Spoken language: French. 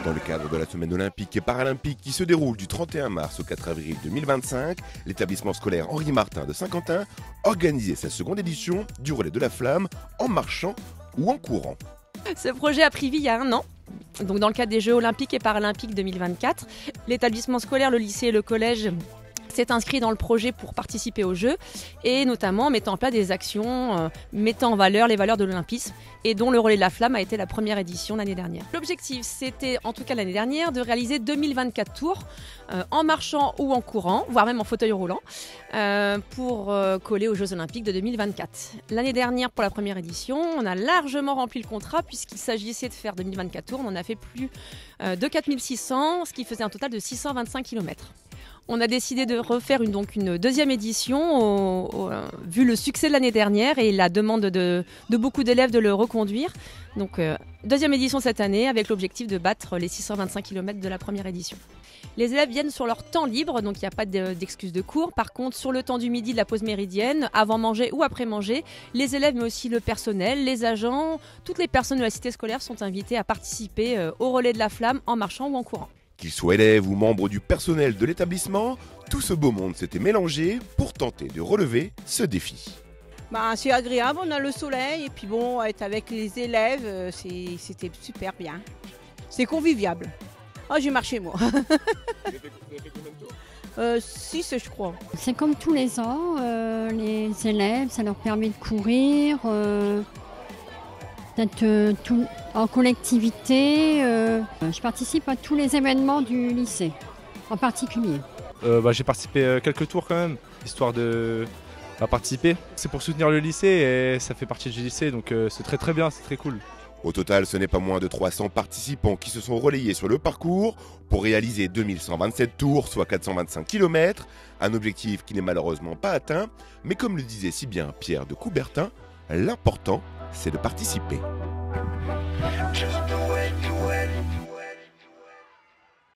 Dans le cadre de la semaine olympique et paralympique qui se déroule du 31 mars au 4 avril 2025, l'établissement scolaire Henri Martin de Saint-Quentin organisait sa seconde édition du relais de la flamme en marchant ou en courant. Ce projet a pris vie il y a 1 an. Donc dans le cadre des Jeux olympiques et paralympiques 2024, l'établissement scolaire, le lycée et le collège s'est inscrit dans le projet pour participer aux Jeux et notamment en mettant en place des actions mettant en valeur les valeurs de l'olympisme et dont le relais de la flamme a été la première édition l'année dernière. L'objectif, c'était en tout cas l'année dernière de réaliser 2024 tours en marchant ou en courant, voire même en fauteuil roulant, pour coller aux Jeux olympiques de 2024. L'année dernière, pour la première édition, on a largement rempli le contrat puisqu'il s'agissait de faire 2024 tours. On en a fait plus de 4600, ce qui faisait un total de 625 km. On a décidé de refaire une deuxième édition, vu le succès de l'année dernière et la demande de beaucoup d'élèves de le reconduire. Donc deuxième édition cette année avec l'objectif de battre les 625 km de la première édition. Les élèves viennent sur leur temps libre, donc il n'y a pas d'excuse de cours. Par contre, sur le temps du midi de la pause méridienne, avant manger ou après manger, les élèves mais aussi le personnel, les agents, toutes les personnes de la cité scolaire sont invitées à participer au relais de la flamme en marchant ou en courant. Qu'ils soient élèves ou membres du personnel de l'établissement, tout ce beau monde s'était mélangé pour tenter de relever ce défi. C'est agréable, on a le soleil et puis bon, être avec les élèves, c'était super bien. C'est convivial. J'ai marché moi. Vous avez fait combien de tours 6 je crois. C'est comme tous les ans, les élèves, ça leur permet de courir, d'être tout en collectivité. Je participe à tous les événements du lycée, en particulier. J'ai participé quelques tours quand même, histoire de participer. C'est pour soutenir le lycée et ça fait partie du lycée, donc c'est très bien, c'est très cool. Au total, ce n'est pas moins de 300 participants qui se sont relayés sur le parcours pour réaliser 2127 tours, soit 425 km, un objectif qui n'est malheureusement pas atteint, mais comme le disait si bien Pierre de Coubertin, l'important, c'est de participer. Just do it.